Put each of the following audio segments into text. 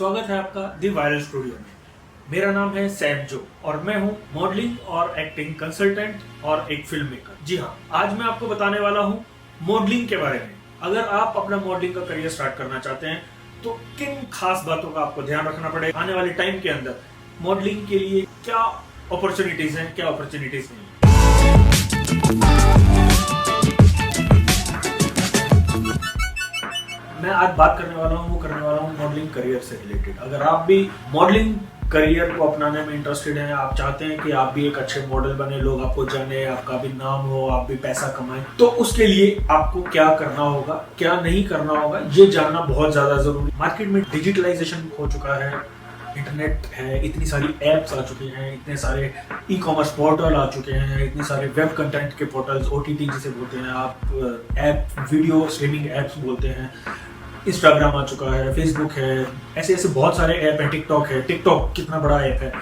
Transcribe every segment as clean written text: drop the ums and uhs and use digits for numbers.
स्वागत है आपका दी वायरल स्टूडियो में। मेरा नाम है सैम जो और मैं हूँ मॉडलिंग और एक्टिंग कंसल्टेंट और एक फिल्म मेकर। जी हाँ, आज मैं आपको बताने वाला हूँ मॉडलिंग के बारे में। अगर आप अपना मॉडलिंग का करियर स्टार्ट करना चाहते हैं तो किन खास बातों का आपको ध्यान रखना पड़ेगा। आने वाले टाइम के अंदर मॉडलिंग के लिए क्या अपॉर्चुनिटीज हैं, क्या अपॉर्चुनिटीज नहीं। मैं आज बात करने वाला हूँ मॉडलिंग करियर से रिलेटेड। अगर आप भी मॉडलिंग करियर को अपनाने में इंटरेस्टेड हैं, आप चाहते हैं कि आप भी एक अच्छे मॉडल बने, लोग आपको जाने, आपका भी नाम हो, आप भी पैसा कमाएं, तो उसके लिए आपको क्या करना होगा, क्या नहीं करना होगा, ये जानना बहुत ज्यादा जरूरी। मार्केट में डिजिटलाइजेशन हो चुका है, इंटरनेट है, इतनी सारी एप्स आ चुकी हैं, इतने सारे ई कॉमर्स पोर्टल आ चुके हैं, इतने सारे वेब कंटेंट के पोर्टल्स, OTT जिसे बोलते हैं आप, ऐप वीडियो स्ट्रीमिंग एप्स बोलते हैं, इंस्टाग्राम आ चुका है, फेसबुक है, ऐसे ऐसे बहुत सारे ऐप हैं, टिकटॉक कितना बड़ा ऐप है।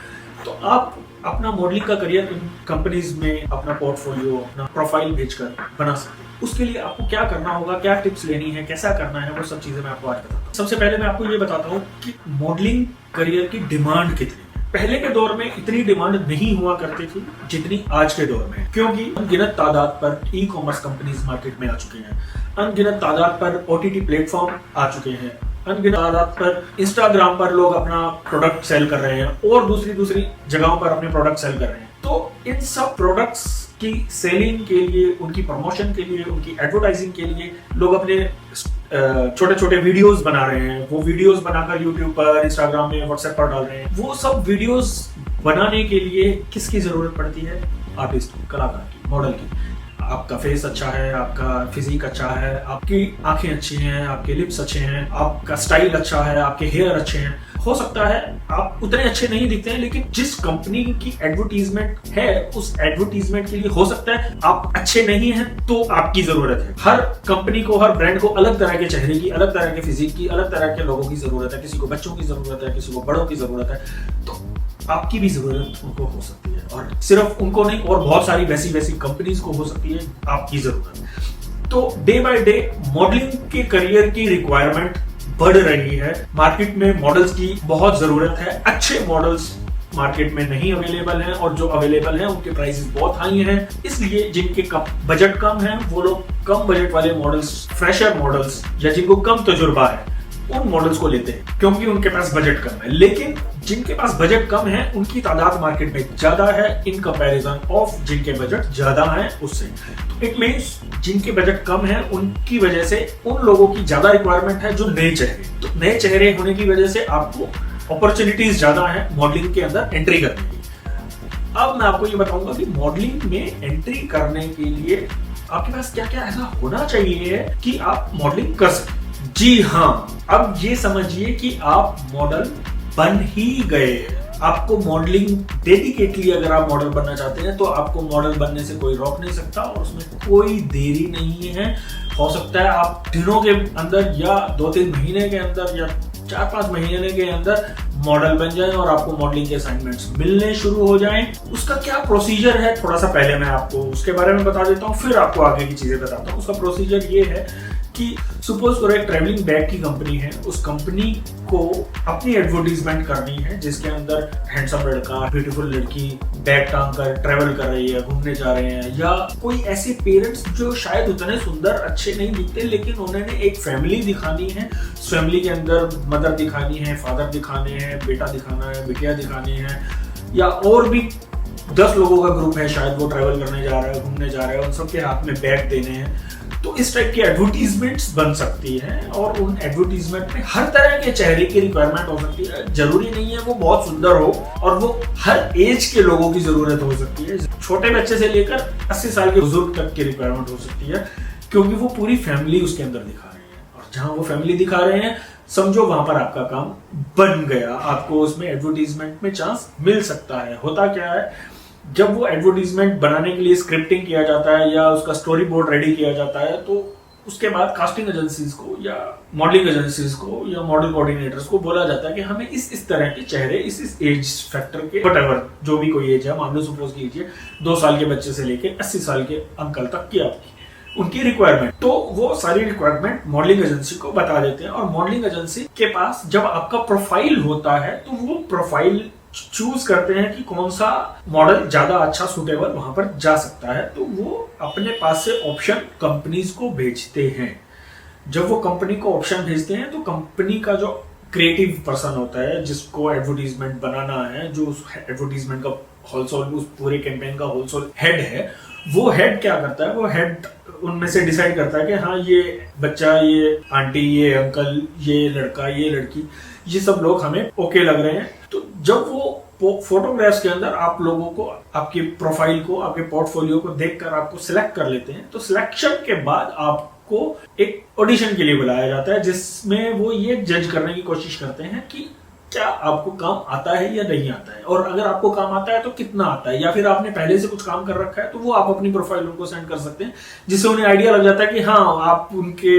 तो आप अपना मॉडलिंग का करियर इन कंपनीज में अपना पोर्टफोलियो, अपना प्रोफाइल भेजकर बना सकते हैं। उसके लिए आपको क्या करना होगा, क्या टिप्स लेनी है, कैसा करना है, वो सब चीजें मैं आपको आज बताता हूँ। सबसे पहले मैं आपको ये बताता हूँ कि मॉडलिंग करियर की डिमांड कितनी है। पहले के दौर में इतनी डिमांड नहीं हुआ करती थी जितनी आज के दौर में, क्योंकि अनगिनत तादाद पर ई कॉमर्स कंपनीज मार्केट में आ चुके हैं, अनगिनत तादाद पर OTT प्लेटफॉर्म आ चुके हैं, अनगिनत तादाद पर इंस्टाग्राम पर लोग अपना प्रोडक्ट सेल कर रहे हैं और दूसरी जगहों पर अपने प्रोडक्ट सेल कर रहे हैं। तो इन सब प्रोडक्ट्स की सेलिंग के लिए, उनकी प्रमोशन के लिए, उनकी एडवर्टाइजिंग के लिए लोग अपने छोटे छोटे वीडियोस बना रहे हैं। वो वीडियोस बनाकर यूट्यूब पर, इंस्टाग्राम में, व्हाट्सएप पर डाल रहे हैं। वो सब वीडियोस बनाने के लिए किसकी जरूरत पड़ती है? आर्टिस्ट, कलाकार की, मॉडल की। आपका फेस अच्छा है, आपका फिजिक अच्छा है, आपकी आंखें अच्छी हैं, आपके लिप्स अच्छे हैं, आपका स्टाइल अच्छा है, आपके हेयर अच्छे हैं। हो सकता है आप उतने अच्छे नहीं दिखते हैं, लेकिन जिस कंपनी की एडवर्टीजमेंट है उस एडवर्टीजमेंट के लिए हो सकता है आप अच्छे नहीं हैं, तो आपकी जरूरत है। हर कंपनी को, हर ब्रांड को अलग तरह के चेहरे की, अलग तरह के फिजिक की, अलग तरह के लोगों की जरूरत है। किसी को बच्चों की जरूरत है, किसी को बड़ों की जरूरत है। तो आपकी भी जरूरत उनको हो सकती है, और सिर्फ उनको नहीं, और बहुत सारी वैसी कंपनीज को हो सकती है आपकी जरूरत। तो डे बाय डे मॉडलिंग के करियर की रिक्वायरमेंट बढ़ रही है। मार्केट में मॉडल्स की बहुत जरूरत है। अच्छे मॉडल्स मार्केट में नहीं अवेलेबल हैं, और जो अवेलेबल हैं उनके प्राइसेस बहुत हाई हैं। इसलिए जिनके बजट कम है वो लोग कम बजट वाले मॉडल्स, फ्रेशर मॉडल्स, या जिनको कम तजुर्बा है, उन मॉडल्स को लेते हैं, क्योंकि उनके पास बजट कम है। लेकिन जिनके पास बजट कम है उनकी तादाद मार्केट में ज्यादा है इन कंपैरिजन ऑफ जिनके बजट ज्यादा है उससे। तो इट मींस जिनके बजट कम है उनकी वजह से उन लोगों की ज्यादा रिक्वायरमेंट है जो नए चेहरे। तो नए चेहरे होने की वजह से आपको अपॉर्चुनिटीज ज्यादा है मॉडलिंग के अंदर एंट्री करने की। अब मैं आपको ये बताऊंगा कि मॉडलिंग में एंट्री करने के लिए आपके पास क्या क्या ऐसा होना चाहिए कि आप मॉडलिंग कर सकें। जी हाँ, अब ये समझिए कि आप मॉडल बन ही गए। आपको मॉडलिंग डेडिकेटली, अगर आप मॉडल बनना चाहते हैं तो आपको मॉडल बनने से कोई रोक नहीं सकता, और उसमें कोई देरी नहीं है। हो सकता है आप दिनों के अंदर, या 2-3 महीने के अंदर, या 4-5 महीने के अंदर मॉडल बन जाए और आपको मॉडलिंग के असाइनमेंट्स मिलने शुरू हो जाएं। उसका क्या प्रोसीजर है, थोड़ा सा पहले मैं आपको उसके बारे में बता देता हूँ, फिर आपको आगे की चीजें बताता हूँ। उसका प्रोसीजर ये है कि सपोज करो एक ट्रैवलिंग बैग की कंपनी है, उस कंपनी को अपनी एडवर्टीजमेंट करनी है जिसके अंदर हैंडसम लड़का, ब्यूटीफुल लड़की बैग टांग कर ट्रैवल कर रही है, घूमने जा रहे हैं, या कोई ऐसे पेरेंट्स जो शायद उतने सुंदर अच्छे नहीं दिखते, लेकिन उन्होंने एक फैमिली दिखानी है। फैमिली के अंदर मदर दिखानी है, फादर दिखाने हैं, बेटा दिखाना है, बिटिया दिखानी है, या और भी 10 लोगों का ग्रुप है, शायद वो ट्रैवल करने जा रहा है, घूमने जा रहा है, उन सबके हाथ में बैग देने हैं। तो इस टाइप की एडवर्टीजमेंट्स बन सकती हैं, और उन एडवर्टीजमेंट में हर तरह के चेहरे की रिक्वायरमेंट हो सकती है। जरूरी नहीं है वो बहुत सुंदर हो, और वो हर एज के लोगों की जरूरत हो सकती है। छोटे बच्चे से लेकर 80 साल के बुजुर्ग तक की रिक्वायरमेंट हो सकती है, क्योंकि वो पूरी फैमिली उसके अंदर दिखा रहे हैं, और जहां वो फैमिली दिखा रहे हैं समझो वहां पर आपका काम बन गया। आपको उसमें एडवर्टीजमेंट में चांस मिल सकता है। होता क्या है, जब वो एडवर्टीजमेंट बनाने के लिए स्क्रिप्टिंग किया जाता है या उसका स्टोरी बोर्ड रेडी किया जाता है, तो उसके बाद कास्टिंग एजेंसीज को या मॉडलिंग एजेंसीज को या मॉडल कोऑर्डिनेटर्स को बोला जाता है कि हमें इस तरह के चेहरे, इस एज फैक्टर के, व्हाटएवर जो भी कोई एज है, मान लो सपोज कीजिए 2 साल के बच्चे से लेके 80 साल के अंकल तक की आपकी उनकी रिक्वायरमेंट, तो वो सारी रिक्वायरमेंट मॉडलिंग एजेंसी को बता देते हैं। और मॉडलिंग एजेंसी के पास जब आपका प्रोफाइल होता है तो वो प्रोफाइल चूज करते हैं कि कौन सा मॉडल ज्यादा अच्छा सूटेबल वहां पर जा सकता है, तो वो अपने पास से ऑप्शन कंपनीज को भेजते हैं। जब वो कंपनी को ऑप्शन भेजते हैं तो कंपनी का जो क्रिएटिव पर्सन होता है जिसको एडवर्टीजमेंट बनाना है, जो उस एडवर्टीजमेंट का होलसेल, उस पूरे कैंपेन का होलसेल हेड है, वो हेड क्या करता है, वो हेड उनमें से डिसाइड करता है कि हाँ ये बच्चा, ये आंटी, ये अंकल, ये लड़का, ये लड़की, ये सब लोग हमें ओके लग रहे हैं। तो जब वो फोटोग्राफ्स के अंदर आप लोगों को, आपकी प्रोफाइल को, आपके पोर्टफोलियो को देखकर आपको सिलेक्ट कर लेते हैं, तो सिलेक्शन के बाद आपको एक ऑडिशन के लिए बुलाया जाता है, जिसमें वो ये जज करने की कोशिश करते हैं कि क्या आपको काम आता है या नहीं आता है, और अगर आपको काम आता है तो कितना आता है, या फिर आपने पहले से कुछ काम कर रखा है तो वो आप अपनी प्रोफाइल उनको सेंड कर सकते हैं, जिससे उन्हें आइडिया लग जाता है कि हाँ आप उनके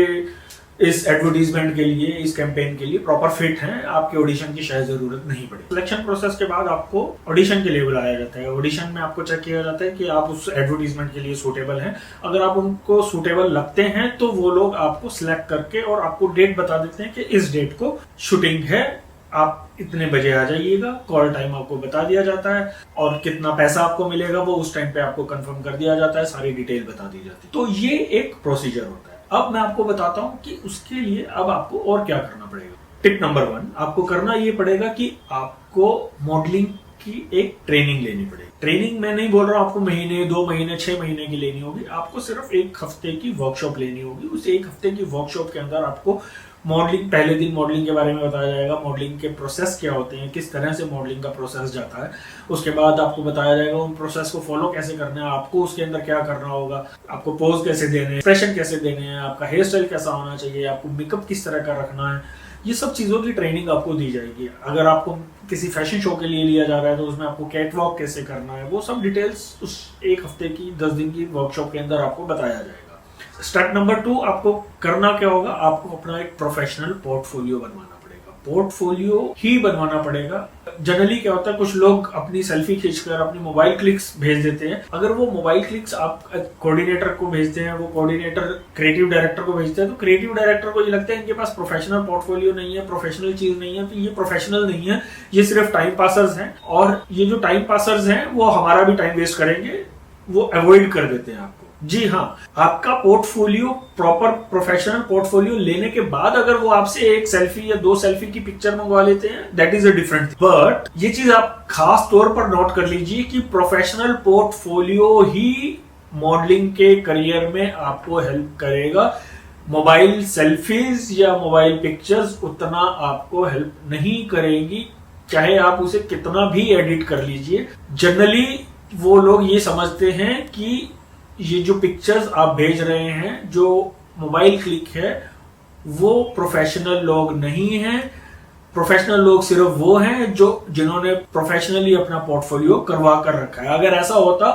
इस एडवर्टीजमेंट के लिए, इस कैंपेन के लिए प्रॉपर फिट हैं, आपके ऑडिशन की शायद जरूरत नहीं पड़े। सिलेक्शन प्रोसेस के बाद आपको ऑडिशन के लिए बुलाया जाता है। ऑडिशन में आपको चेक किया जाता है कि आप उस एडवर्टीजमेंट के लिए सूटेबल हैं। अगर आप उनको सूटेबल लगते हैं तो वो लोग आपको सिलेक्ट करके और आपको डेट बता देते हैं कि इस डेट को शूटिंग है, आप इतने बजे आ जाइएगा। कॉल टाइम आपको बता दिया जाता है और कितना पैसा आपको मिलेगा वो उस टाइम पे आपको कंफर्म कर दिया जाता है, सारी डिटेल बता दी जाती है। तो ये एक प्रोसीजर होता है। अब मैं आपको बताता हूं कि उसके लिए अब आपको और क्या करना पड़ेगा। टिप नंबर 1, आपको करना ये पड़ेगा कि आपको मॉडलिंग की एक ट्रेनिंग लेनी पड़ेगी। ट्रेनिंग मैं नहीं बोल रहा हूं आपको महीने, 2 महीने, 6 महीने की लेनी होगी, आपको सिर्फ 1 हफ्ते की वर्कशॉप लेनी होगी। उस 1 हफ्ते की वर्कशॉप के अंदर आपको मॉडलिंग, पहले दिन मॉडलिंग के बारे में बताया जाएगा, मॉडलिंग के प्रोसेस क्या होते हैं, किस तरह से मॉडलिंग का प्रोसेस जाता है। उसके बाद आपको बताया जाएगा उन प्रोसेस को फॉलो कैसे करना है, आपको उसके अंदर क्या करना होगा, आपको पोज कैसे देने हैं, एक्सप्रेशन कैसे देने हैं, आपका हेयर स्टाइल कैसा होना चाहिए, आपको मेकअप किस तरह का रखना है, ये सब चीजों की ट्रेनिंग आपको दी जाएगी। अगर आपको किसी फैशन शो के लिए लिया जा रहा है तो उसमें आपको कैट वॉक कैसे करना है, वो सब डिटेल्स उस 1 हफ्ते की, 10 दिन की वर्कशॉप के अंदर आपको बताया जाएगा। स्टेप नंबर 2, आपको करना क्या होगा, आपको अपना एक प्रोफेशनल पोर्टफोलियो बनवाना पड़ेगा। पोर्टफोलियो ही बनवाना पड़ेगा। जनरली क्या होता है, कुछ लोग अपनी सेल्फी खींचकर अपनी मोबाइल क्लिक्स भेज देते हैं। अगर वो मोबाइल क्लिक्स आप कोऑर्डिनेटर को भेजते हैं, वो कोऑर्डिनेटर क्रिएटिव डायरेक्टर को भेजते हैं, तो क्रिएटिव डायरेक्टर को ये लगता है इनके पास प्रोफेशनल पोर्टफोलियो नहीं है, प्रोफेशनल चीज नहीं है, तो ये प्रोफेशनल नहीं है, ये सिर्फ टाइम पासर्स हैं, और ये जो टाइम पासर्स हैं वो हमारा भी टाइम वेस्ट करेंगे, वो अवॉइड कर देते हैं आपको। जी हाँ, आपका पोर्टफोलियो, प्रॉपर प्रोफेशनल पोर्टफोलियो लेने के बाद अगर वो आपसे 1 सेल्फी या 2 सेल्फी की पिक्चर मंगवा लेते हैं, that is a different thing. But ये चीज आप खास तौर पर नोट कर लीजिए कि प्रोफेशनल पोर्टफोलियो ही मॉडलिंग के करियर में आपको हेल्प करेगा। मोबाइल सेल्फीज या मोबाइल पिक्चर्स उतना आपको हेल्प नहीं करेंगी, चाहे आप उसे कितना भी एडिट कर लीजिए। जनरली वो लोग ये समझते हैं कि ये जो पिक्चर्स आप भेज रहे हैं, जो मोबाइल क्लिक है, वो प्रोफेशनल लोग नहीं हैं। प्रोफेशनल लोग सिर्फ वो हैं जिन्होंने प्रोफेशनली अपना पोर्टफोलियो करवा कर रखा है। अगर ऐसा होता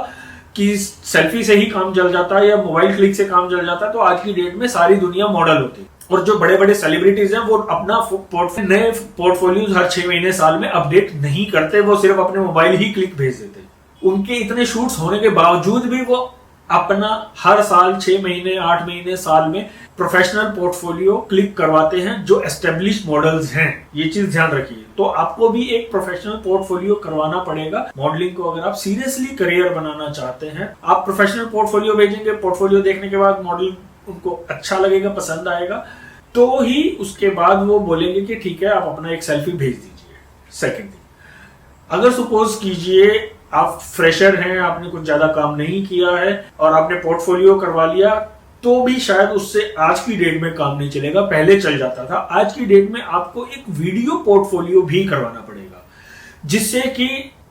कि सेल्फी से ही काम चल जाता या मोबाइल क्लिक से काम चल जाता तो आज की डेट में सारी दुनिया मॉडल होती, और जो बड़े बड़े सेलिब्रिटीज हैं वो अपना नए पोर्टफोलियोज हर 6 महीने, साल में अपडेट नहीं करते, वो सिर्फ अपने मोबाइल ही क्लिक भेज देते। उनके इतने शूट्स होने के बावजूद भी वो अपना हर साल 6 महीने, 8 महीने, साल में प्रोफेशनल पोर्टफोलियो क्लिक करवाते हैं जो एस्टेब्लिश्ड मॉडल्स हैं। ये चीज ध्यान रखिए। तो आपको भी एक प्रोफेशनल पोर्टफोलियो करवाना पड़ेगा मॉडलिंग को, अगर आप सीरियसली करियर बनाना चाहते हैं। आप प्रोफेशनल पोर्टफोलियो भेजेंगे, पोर्टफोलियो देखने के बाद मॉडल उनको अच्छा लगेगा, पसंद आएगा, तो ही उसके बाद वो बोलेंगे कि ठीक है आप अपना एक सेल्फी भेज दीजिए। सेकेंड थिंग, अगर सपोज कीजिए आप फ्रेशर हैं, आपने कुछ ज्यादा काम नहीं किया है और आपने पोर्टफोलियो करवा लिया, तो भी शायद उससे आज की डेट में काम नहीं चलेगा, पहले चल जाता था। आज की डेट में आपको एक वीडियो पोर्टफोलियो भी करवाना पड़ेगा, जिससे कि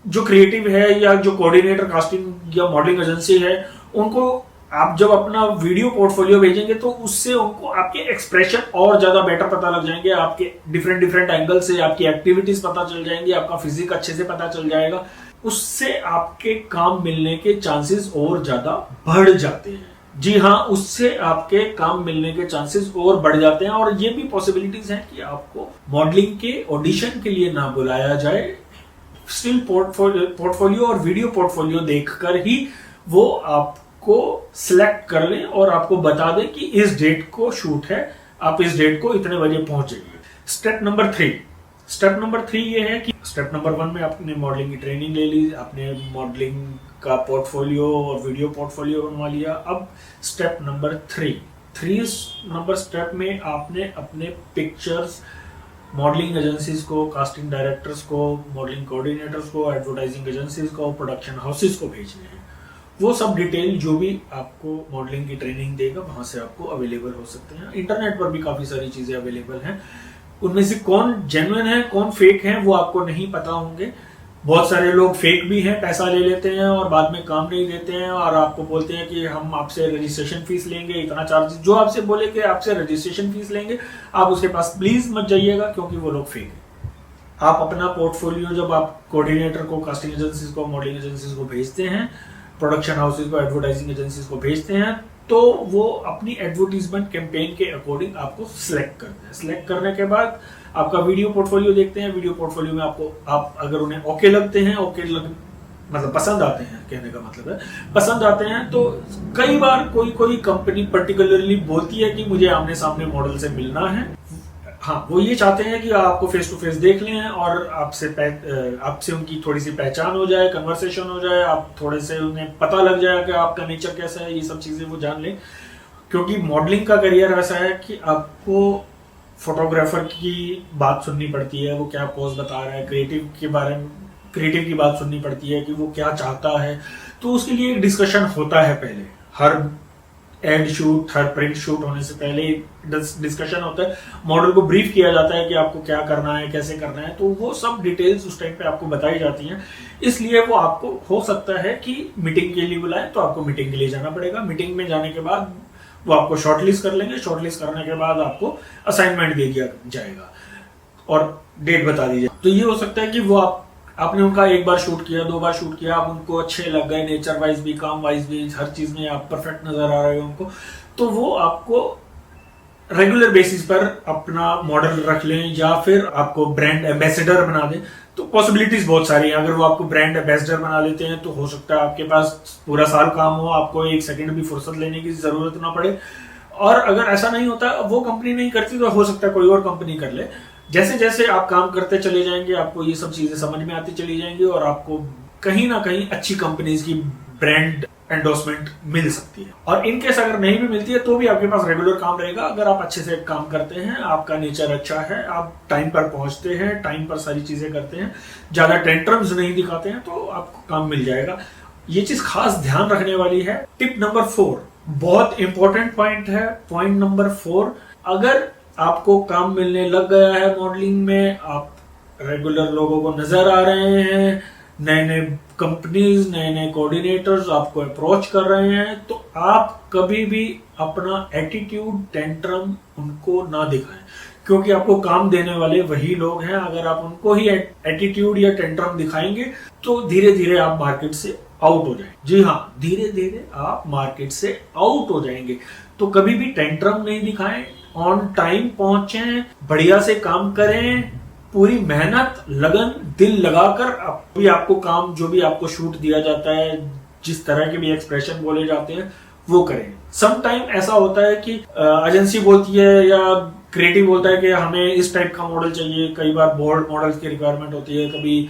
जो क्रिएटिव है या जो कोऑर्डिनेटर कास्टिंग या मॉडलिंग एजेंसी है, उनको आप जब अपना वीडियो पोर्टफोलियो भेजेंगे तो उससे उनको आपके एक्सप्रेशन और ज्यादा बेटर पता लग जाएंगे, आपके डिफरेंट एंगल से आपकी एक्टिविटीज पता चल जाएंगी, आपका फिजिक अच्छे से पता चल जाएगा। उससे आपके काम मिलने के चांसेस और ज्यादा बढ़ जाते हैं। जी हाँ, उससे आपके काम मिलने के चांसेस और बढ़ जाते हैं, और ये भी पॉसिबिलिटीज हैं कि आपको मॉडलिंग के ऑडिशन के लिए ना बुलाया जाए। स्टिल पोर्टफोलियो और वीडियो पोर्टफोलियो देखकर ही वो आपको को सिलेक्ट कर लें और आपको बता दें कि इस डेट को शूट है, आप इस डेट को इतने बजे पहुंच जाइए। स्टेप नंबर 3 ये है कि स्टेप नंबर 1 में आपने मॉडलिंग की ट्रेनिंग ले ली, आपने मॉडलिंग का पोर्टफोलियो और वीडियो पोर्टफोलियो बनवा लिया। अब स्टेप नंबर 3 नंबर स्टेप में आपने अपने पिक्चर्स मॉडलिंग एजेंसीज को, कास्टिंग डायरेक्टर्स को, मॉडलिंग कोऑर्डिनेटर्स को, एडवर्टाइजिंग एजेंसीज को, प्रोडक्शन हाउसेज को भेजने हैं। वो सब डिटेल जो भी आपको मॉडलिंग की ट्रेनिंग देगा वहां से आपको अवेलेबल हो सकते हैं। इंटरनेट पर भी काफी सारी चीजें अवेलेबल हैं, उनमें से कौन जेन्युइन है कौन फेक है वो आपको नहीं पता होंगे। बहुत सारे लोग फेक भी हैं, पैसा ले लेते हैं और बाद में काम नहीं देते हैं और आपको बोलते हैं कि हम आपसे रजिस्ट्रेशन फीस लेंगे, इतना चार्ज। जो आपसे बोले कि आपसे रजिस्ट्रेशन फीस लेंगे, आप उसके पास प्लीज मत जाइएगा, क्योंकि वो लोग फेक है। आप अपना पोर्टफोलियो जब आप कोऑर्डिनेटर को, कास्टिंग एजेंसीज को, मॉडलिंग एजेंसीज को भेजते हैं, प्रोडक्शन हाउसेज को, एडवर्टाइजिंग एजेंसीज को भेजते हैं, तो वो अपनी एडवर्टीजमेंट कैंपेन के अकॉर्डिंग आपको सिलेक्ट करते हैं। सिलेक्ट करने के बाद आपका वीडियो पोर्टफोलियो देखते हैं। वीडियो पोर्टफोलियो में आप अगर उन्हें ओके लगते हैं, मतलब पसंद आते हैं, कहने का मतलब है पसंद आते हैं, तो कई बार कोई कंपनी पर्टिकुलरली बोलती है कि मुझे आमने सामने मॉडल से मिलना है। हाँ, वो ये चाहते हैं कि आपको फेस टू फेस देख लें और आपसे उनकी थोड़ी सी पहचान हो जाए, कन्वर्सेशन हो जाए, आप थोड़े से उन्हें पता लग जाए कि आपका नेचर कैसा है, ये सब चीजें वो जान लें। क्योंकि मॉडलिंग का करियर ऐसा है कि आपको फोटोग्राफर की बात सुननी पड़ती है, वो क्या पोज बता रहा है, क्रिएटिव की बात सुननी पड़ती है कि वो क्या चाहता है। तो उसके लिए एक डिस्कशन होता है पहले, हर एड शूट, हर प्रिंट शूट होने से पहले डिस्कशन होता है। मॉडल को ब्रीफ किया जाता है कि आपको क्या करना है, कैसे करना है, तो वो सब डिटेल्स उस टाइम पे आपको बताई जाती हैं। इसलिए वो आपको हो सकता है कि मीटिंग के लिए बुलाएं, तो आपको मीटिंग के लिए जाना पड़ेगा। मीटिंग में जाने के बाद वो आपको शॉर्टलिस्ट कर लेंगे। शॉर्टलिस्ट करने के बाद आपको असाइनमेंट दे दिया जाएगा और डेट बता दी जाएगी। तो ये हो सकता है कि वो आपने उनका एक बार शूट किया, 2 बार शूट किया, आप उनको अच्छे लग गए, नेचर वाइज भी, काम वाइज भी, हर चीज में आप परफेक्ट नजर आ रहे हो उनको, तो वो आपको रेगुलर बेसिस पर अपना मॉडल रख लें या फिर आपको ब्रांड एम्बेसडर बना दें। तो पॉसिबिलिटीज बहुत सारी हैं। अगर वो आपको ब्रांड एम्बेसडर बना लेते हैं तो हो सकता है आपके पास पूरा साल काम हो, आपको 1 सेकंड भी फुर्सत लेने की जरूरत ना पड़े। और अगर ऐसा नहीं होता, वो कंपनी नहीं करती, तो हो सकता है कोई और कंपनी कर ले। जैसे जैसे आप काम करते चले जाएंगे, आपको ये सब चीजें समझ में आती चली जाएंगी और आपको कहीं ना कहीं अच्छी कंपनीज की ब्रांड एंडोर्समेंट मिल सकती है। और इनकेस अगर नहीं भी मिलती है तो भी आपके पास रेगुलर काम रहेगा। अगर आप अच्छे से काम करते हैं, आपका नेचर अच्छा है, आप टाइम पर पहुंचते हैं, टाइम पर सारी चीजें करते हैं, ज्यादा टेंट्रम्स नहीं दिखाते हैं, तो आपको काम मिल जाएगा। ये चीज खास ध्यान रखने वाली है। टिप नंबर 4 बहुत इंपॉर्टेंट पॉइंट है। पॉइंट नंबर 4, अगर आपको काम मिलने लग गया है मॉडलिंग में, आप रेगुलर लोगों को नजर आ रहे हैं, नए नए कंपनीज, नए नए कोऑर्डिनेटर्स आपको अप्रोच कर रहे हैं, तो आप कभी भी अपना एटीट्यूड, टेंट्रम उनको ना दिखाएं, क्योंकि आपको काम देने वाले वही लोग हैं। अगर आप उनको ही एटीट्यूड या टेंट्रम दिखाएंगे तो धीरे धीरे आप मार्केट से आउट हो जाएंगे। जी हाँ, धीरे धीरे आप मार्केट से आउट हो जाएंगे। तो कभी भी टेंट्रम नहीं दिखाएं, ऑन टाइम पहुंचे, बढ़िया से काम करें, पूरी मेहनत, लगन, दिल लगाकर भी आपको काम, जो भी आपको शूट दिया जाता है, जिस तरह के भी एक्सप्रेशन बोले जाते हैं, वो करें। सम टाइम ऐसा होता है कि एजेंसी बोलती है या क्रिएटिव बोलता है कि हमें इस टाइप का मॉडल चाहिए। कई बार बोल्ड मॉडल्स की रिक्वायरमेंट होती है, कभी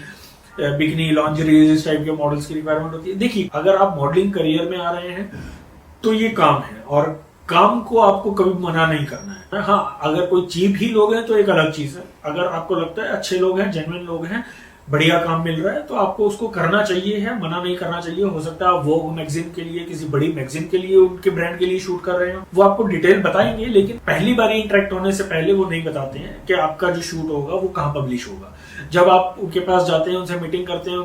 बिकनी, लॉन्जरीज, इस टाइप के मॉडल्स की रिक्वायरमेंट होती है। देखिए, अगर आप मॉडलिंग करियर में आ रहे हैं तो ये काम है और काम को आपको कभी मना नहीं करना है। हाँ, अगर कोई चीप ही लोग हैं तो एक अलग चीज है। अगर आपको लगता है अच्छे लोग हैं, जेन्युइन लोग हैं, बढ़िया काम मिल रहा है, तो आपको उसको करना चाहिए है, मना नहीं करना चाहिए। हो सकता है वो मैगजीन के लिए, किसी बड़ी मैगजीन के लिए, उनके ब्रांड के लिए शूट कर रहे हो, वो आपको डिटेल बताएंगे, लेकिन पहली बार इंटरेक्ट होने से पहले वो नहीं बताते हैं कि आपका जो शूट होगा वो कहाँ पब्लिश होगा। जब आप उनके पास जाते हैं, उनसे मीटिंग करते हैं,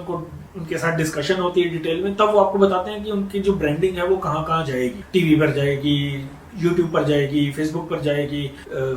उनके साथ डिस्कशन होती है डिटेल में, तब वो आपको बताते हैं कि उनकी जो ब्रांडिंग है वो कहाँ कहाँ जाएगी। टीवी पर जाएगी, यूट्यूब पर जाएगी, फेसबुक पर जाएगी,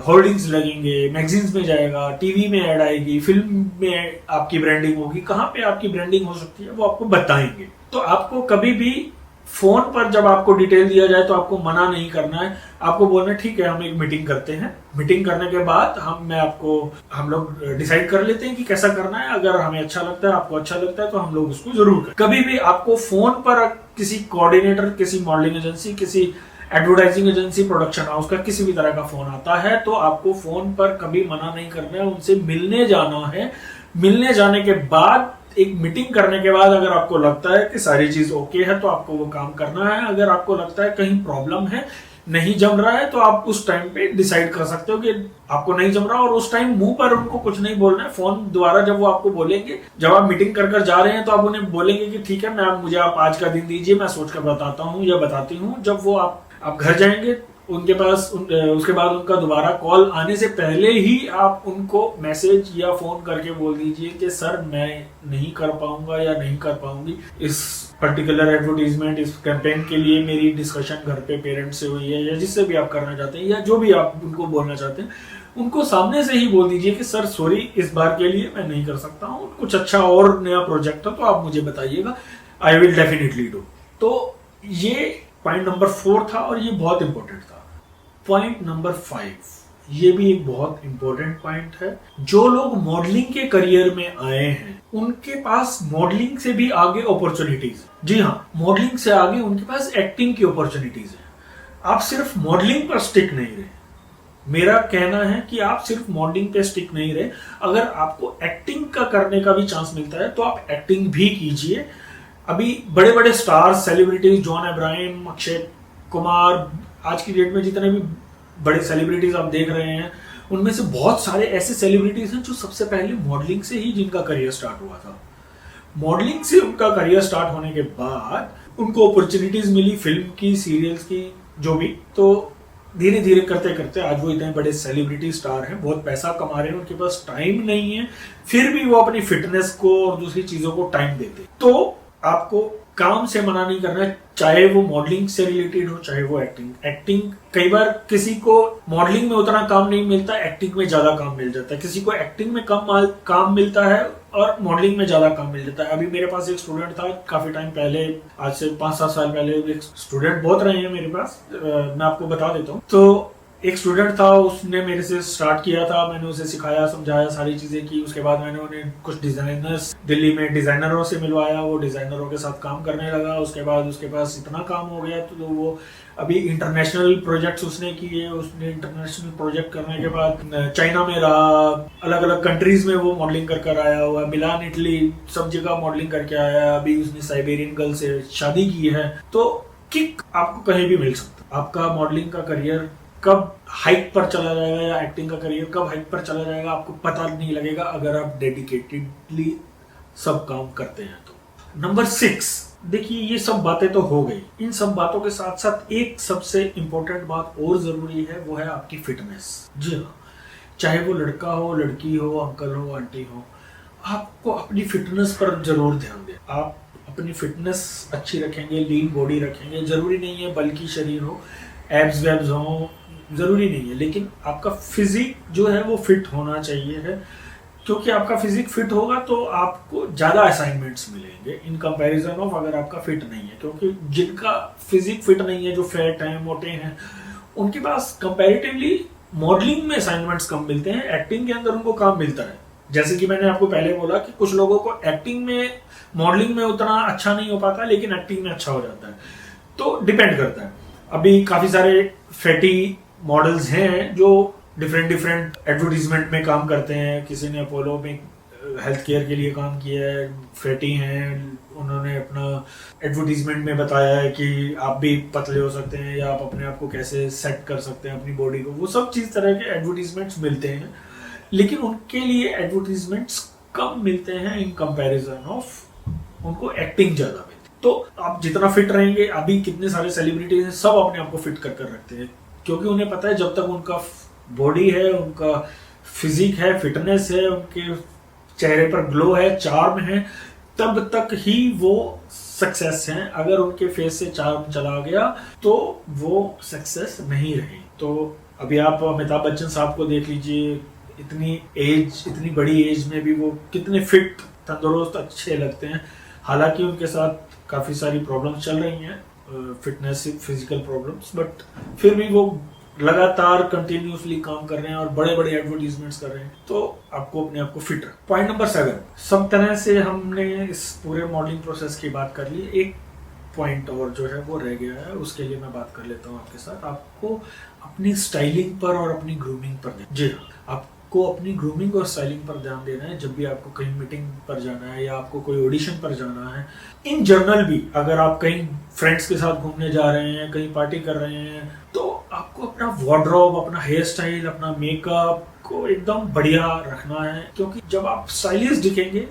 होर्डिंग्स लगेंगे, मैगजीन्स में जाएगा, टीवी में ऐड आएगी, फिल्म में आपकी ब्रांडिंग होगी। कहाँ पे आपकी ब्रांडिंग हो सकती है वो आपको बताएंगे। तो आपको कभी भी फोन पर जब आपको डिटेल दिया जाए तो आपको मना नहीं करना है, आपको बोलना है ठीक है हम एक मीटिंग करते हैं, मीटिंग करने के बाद हम लोग डिसाइड कर लेते हैं कि कैसा करना है, अगर हमें अच्छा लगता है, आपको अच्छा लगता है तो हम लोग उसको जरूर करें। कभी भी आपको फोन पर किसी कोऑर्डिनेटर, किसी मॉडलिंग एजेंसी, किसी एडवर्टाइजिंग एजेंसी, प्रोडक्शन हाउस का किसी भी तरह का फोन आता है तो आपको फोन पर कभी मना नहीं करना है, उनसे मिलने जाना है। मिलने जाने के बाद, एक मीटिंग करने के बाद अगर आपको लगता है कि सारी चीज ओके है तो आपको वो काम करना है। अगर आपको लगता है कहीं प्रॉब्लम है, नहीं जम रहा है, तो आप उस टाइम पे डिसाइड कर सकते हो कि आपको नहीं जम रहा, और उस टाइम मुंह पर उनको कुछ नहीं बोलना है। फोन द्वारा जब वो आपको बोलेंगे, जब आप मीटिंग कर जा रहे हैं तो आप उन्हें बोलेंगे कि ठीक है मुझे आप आज का दिन दीजिए, मैं सोच कर बताता हूँ या बताती हूँ। जब वो आप घर जाएंगे उनके पास, उसके बाद उनका दोबारा कॉल आने से पहले ही आप उनको मैसेज या फोन करके बोल दीजिए कि सर मैं नहीं कर पाऊंगा या नहीं कर पाऊंगी इस पर्टिकुलर एडवर्टीजमेंट, इस कैंपेन के लिए मेरी डिस्कशन घर पे पेरेंट्स से हुई है, या जिससे भी आप करना चाहते हैं या जो भी आप उनको बोलना चाहते हैं, उनको सामने से ही बोल दीजिए कि सर सॉरी, इस बार के लिए मैं नहीं कर सकता हूँ, कुछ अच्छा और नया प्रोजेक्ट हो तो आप मुझे बताइएगा, आई विल डेफिनेटली डू। तो ये पॉइंट नंबर 4 था और ये बहुत इंपॉर्टेंट था। पॉइंट नंबर 5, ये भी एक बहुत इंपॉर्टेंट पॉइंट है। जो लोग मॉडलिंग के करियर में आए हैं उनके पास मॉडलिंग से भी आगे अपॉर्चुनिटीज, जी हाँ, मॉडलिंग से आगे उनके पास एक्टिंग की अपॉर्चुनिटीज है। आप सिर्फ मॉडलिंग पर स्टिक नहीं रहे, मेरा कहना है कि आप सिर्फ मॉडलिंग पे स्टिक नहीं रहे, अगर आपको एक्टिंग का करने का भी चांस मिलता है तो आप एक्टिंग भी कीजिए। अभी बड़े बड़े stars, celebrities, John Abraham, Akshay Kumar, आज की डेट में जितने भी बड़े सेलिब्रिटीज आप देख रहे हैं उनमें से बहुत सारे ऐसे सेलिब्रिटीज हैं जो सबसे पहले मॉडलिंग से ही जिनका करियर स्टार्ट हुआ था। मॉडलिंग से उनका करियर स्टार्ट होने के बाद उनको अपॉर्चुनिटीज मिली फिल्म की, सीरियल्स की, जो भी, तो धीरे धीरे करते करते आज वो इतने बड़े सेलिब्रिटी स्टार हैं, बहुत पैसा कमा रहे हैं, उनके पास टाइम नहीं है, फिर भी वो अपनी फिटनेस को और दूसरी चीजों को टाइम देते। तो आपको काम से मना नहीं करना है, चाहे वो मॉडलिंग से रिलेटेड हो, चाहे वो एक्टिंग। कई बार किसी को मॉडलिंग में उतना काम नहीं मिलता, एक्टिंग में ज्यादा काम मिल जाता है। किसी को एक्टिंग में कम काम मिलता है और मॉडलिंग में ज्यादा काम मिल जाता है। अभी मेरे पास एक स्टूडेंट था काफी टाइम पहले, आज से 5-7 साल पहले, एक स्टूडेंट बहुत रहे हैं मेरे पास, मैं आपको बता देता हूँ। तो एक स्टूडेंट था, उसने मेरे से स्टार्ट किया था, मैंने उसे सिखाया, समझाया, सारी चीजें की। उसके बाद मैंने उन्हें कुछ डिजाइनर्स, दिल्ली में डिजाइनरों से मिलवाया, वो डिजाइनरों के साथ काम करने लगा। उसके बाद उसके पास इतना काम हो गया तो वो अभी इंटरनेशनल प्रोजेक्ट्स उसने किए। उसने इंटरनेशनल प्रोजेक्ट करने के बाद चाइना में रहा, अलग अलग कंट्रीज में वो मॉडलिंग कर आया हुआ, मिलान, इटली, सब जगह मॉडलिंग करके आया। अभी उसने साइबेरियन गर्ल से शादी की है। तो किक आपको कहीं भी मिल सकता। आपका मॉडलिंग का करियर कब हाइक पर चला जाएगा या एक्टिंग का करियर कब हाइक पर चला जाएगा आपको पता नहीं लगेगा, अगर आप डेडिकेटेडली सब काम करते हैं तो। नंबर 6, देखिए ये सब बातें तो हो गई, इन सब बातों के साथ साथ एक सबसे इंपॉर्टेंट बात और जरूरी है, वो है आपकी फिटनेस। जी हाँ, चाहे वो लड़का हो, लड़की हो, अंकल हो, आंटी हो, आपको अपनी फिटनेस पर जरूर ध्यान दें। आप अपनी फिटनेस अच्छी रखेंगे, लीन बॉडी रखेंगे, जरूरी नहीं है बल्कि शरीर हो, एब्स वेब्स हो, जरूरी नहीं है, लेकिन आपका फिजिक जो है वो फिट होना चाहिए है, क्योंकि आपका फिजिक फिट होगा तो आपको ज्यादा असाइनमेंट्स मिलेंगे इन कंपैरिजन ऑफ अगर आपका फिट नहीं है। क्योंकि जिनका फिजिक फिट नहीं है, जो फैट हैं, मोटे हैं, उनके पास कंपैरेटिवली मॉडलिंग में असाइनमेंट्स कम मिलते हैं, एक्टिंग के अंदर उनको काम मिलता है। जैसे कि मैंने आपको पहले बोला कि कुछ लोगों को एक्टिंग में, मॉडलिंग में उतना अच्छा नहीं हो पाता, लेकिन एक्टिंग में अच्छा हो जाता है। तो डिपेंड करता है। अभी काफी सारे फैटी मॉडल्स हैं जो डिफरेंट एडवर्टीजमेंट में काम करते हैं। किसी ने अपोलो में हेल्थ केयर के लिए काम किया है, फैटी हैं, उन्होंने अपना एडवर्टीजमेंट में बताया है कि आप भी पतले हो सकते हैं या आप अपने आप को कैसे सेट कर सकते हैं अपनी बॉडी को, वो सब चीज तरह के एडवर्टीजमेंट्स मिलते हैं, लेकिन उनके लिए एडवर्टीजमेंट्स कम मिलते हैं इन कंपैरिजन ऑफ उनको एक्टिंग ज्यादा मिलती है। तो आप जितना फिट रहेंगे, अभी कितने सारे सेलिब्रिटीज हैं, सब अपने आप को फिट कर रखते हैं, क्योंकि उन्हें पता है जब तक उनका बॉडी है, उनका फिजिक है, फिटनेस है, उनके चेहरे पर ग्लो है, चार्म है, तब तक ही वो सक्सेस हैं। अगर उनके फेस से चार्म चला गया तो वो सक्सेस नहीं रहे। तो अभी आप अमिताभ बच्चन साहब को देख लीजिए, इतनी बड़ी एज में भी वो कितने फिट, तंदुरुस्त, अच्छे लगते हैं। हालांकि उनके साथ काफी सारी प्रॉब्लम्स चल रही हैं, फिटनेस फिजिकल प्रॉब्लम्स, बट फिर भी वो लगातार कंटिन्यूसली काम कर रहे हैं और बड़े बड़े एडवर्टीजमेंट्स कर रहे हैं, तो आपको अपने आप को फिट रख। पॉइंट नंबर 7, सब तरह से हमने इस पूरे मॉडलिंग प्रोसेस की बात कर ली, एक पॉइंट और जो है वो रह गया है, उसके लिए मैं बात कर लेता हूँ आपके साथ। आपको अपनी स्टाइलिंग पर और अपनी ग्रूमिंग पर ध्यान, जी हाँ, आपको अपनी ग्रूमिंग और स्टाइलिंग पर ध्यान देना है जब भी आपको कहीं मीटिंग पर जाना है या आपको कोई ऑडिशन पर जाना है। इन जनरल भी अगर आप कहीं फ्रेंड्स के साथ घूमने जा रहे हैं, कहीं पार्टी कर रहे हैं, तो आपको अपना वार्डरोब, अपना हेयर स्टाइल, अपना मेकअप को एकदम बढ़िया रखना है, क्योंकि जब आप स्टाइलिश दिखेंगे,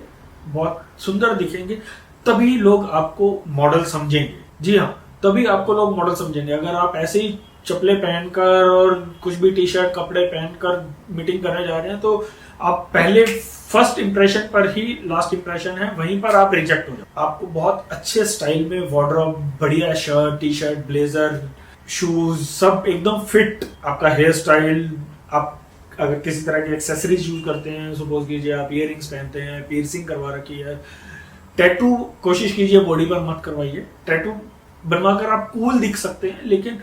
बहुत सुंदर दिखेंगे, तभी लोग आपको मॉडल समझेंगे। जी हाँ, तभी आपको लोग मॉडल समझेंगे। अगर आप ऐसे ही चप्पलें पहनकर और कुछ भी टी शर्ट कपड़े पहनकर मीटिंग करने जा रहे हैं, तो आप पहले फर्स्ट इंप्रेशन पर ही लास्ट इंप्रेशन है, वहीं पर आप रिजेक्ट हो जाओ। आपको बहुत अच्छे स्टाइल में वार्डरोब, बढ़िया shirt, T shirt, blazer, shoes, सब एकदम फिट, आपका हेयर स्टाइल, आप अगर किसी तरह की एक्सेसरीज यूज करते हैं, सपोज कीजिए आप इयररिंग्स पहनते हैं, पियर्सिंग करवा रखी है, टैटू कोशिश कीजिए बॉडी पर मत करवाइए। टैटू बनवाकर आप कूल दिख सकते हैं, लेकिन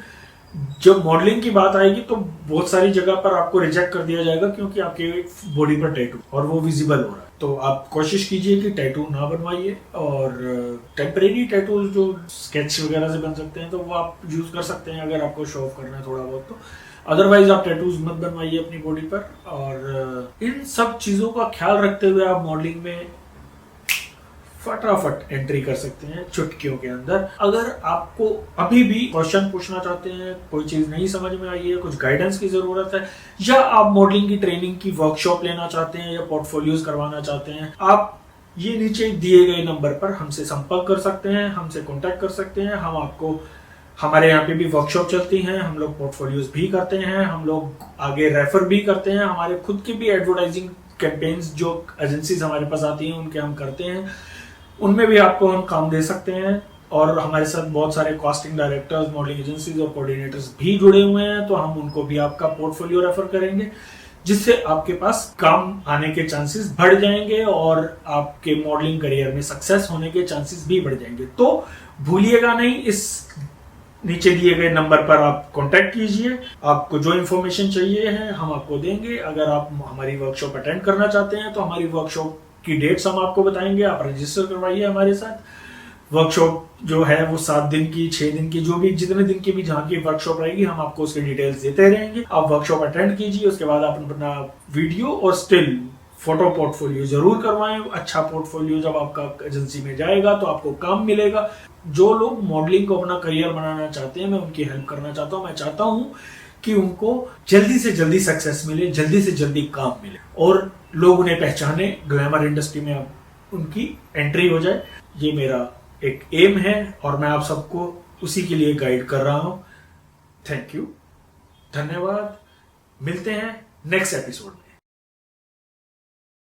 जब मॉडलिंग की बात आएगी तो बहुत सारी जगह पर आपको रिजेक्ट कर दिया जाएगा, क्योंकि आपके बॉडी पर टैटू और वो विजिबल हो रहा है। तो आप कोशिश कीजिए कि टैटू ना बनवाइए, और टेम्परेरी टैटू जो स्केच वगैरह से बन सकते हैं तो वो आप यूज कर सकते हैं अगर आपको शो ऑफ करना है थोड़ा बहुत। तो अदरवाइज आप टैटूज मत बनवाइए अपनी बॉडी पर। और इन सब चीजों का ख्याल रखते हुए आप मॉडलिंग में फटाफट एंट्री कर सकते हैं चुटकियों के अंदर। अगर आपको अभी भी क्वेश्चन पूछना चाहते हैं, कोई चीज नहीं समझ में आई है, कुछ गाइडेंस की जरूरत है, या आप मॉडलिंग की ट्रेनिंग की वर्कशॉप लेना चाहते हैं या पोर्टफोलियोज करवाना चाहते हैं, आप ये नीचे दिए गए नंबर पर हमसे संपर्क कर सकते हैं, हमसे कॉन्टेक्ट कर सकते हैं। हम आपको, हमारे यहाँ पे भी वर्कशॉप चलती हैं, हम लोग पोर्टफोलियोज भी करते हैं, हम लोग आगे रेफर भी करते हैं, हमारे खुद के भी एडवर्टाइजिंग कैंपेन्स जो एजेंसीज हमारे पास आती हैं उनके हम करते हैं, उनमें भी आपको हम काम दे सकते हैं। और हमारे साथ बहुत सारे कास्टिंग डायरेक्टर्स, मॉडलिंग एजेंसीज और कोऑर्डिनेटर्स भी जुड़े हुए हैं, तो हम उनको भी आपका पोर्टफोलियो रेफर करेंगे, जिससे आपके पास काम आने के चांसेस बढ़ जाएंगे और आपके मॉडलिंग करियर में सक्सेस होने के चांसेस भी बढ़ जाएंगे। तो भूलिएगा नहीं, इस नीचे दिए गए नंबर पर आप कांटेक्ट कीजिए, आपको जो इन्फॉर्मेशन चाहिए है हम आपको देंगे। अगर आप हमारी वर्कशॉप अटेंड करना चाहते हैं तो हमारी वर्कशॉप की डेट्स हम आपको बताएंगे, आप रजिस्टर करवाइए हमारे साथ। वर्कशॉप जो है वो 7 दिन की, 6 दिन की, जो भी जितने दिन की भी जहाँ की वर्कशॉप रहेगी हम आपको उसकी डिटेल्स देते रहेंगे। आप वर्कशॉप अटेंड कीजिए, उसके बाद आप अपना वीडियो और स्टिल फोटो पोर्टफोलियो जरूर करवाएं। अच्छा पोर्टफोलियो जब आपका एजेंसी में जाएगा तो आपको काम मिलेगा। जो लोग मॉडलिंग को अपना करियर बनाना चाहते हैं, मैं उनकी हेल्प करना चाहता हूँ। मैं चाहता हूँ कि उनको जल्दी से जल्दी सक्सेस मिले, जल्दी से जल्दी काम मिले और लोग उन्हें पहचाने, ग्लैमर इंडस्ट्री में अब उनकी एंट्री हो जाए। ये मेरा एक एम है और मैं आप सबको उसी के लिए गाइड कर रहा हूं। थैंक यू, धन्यवाद। मिलते हैं नेक्स्ट एपिसोड में।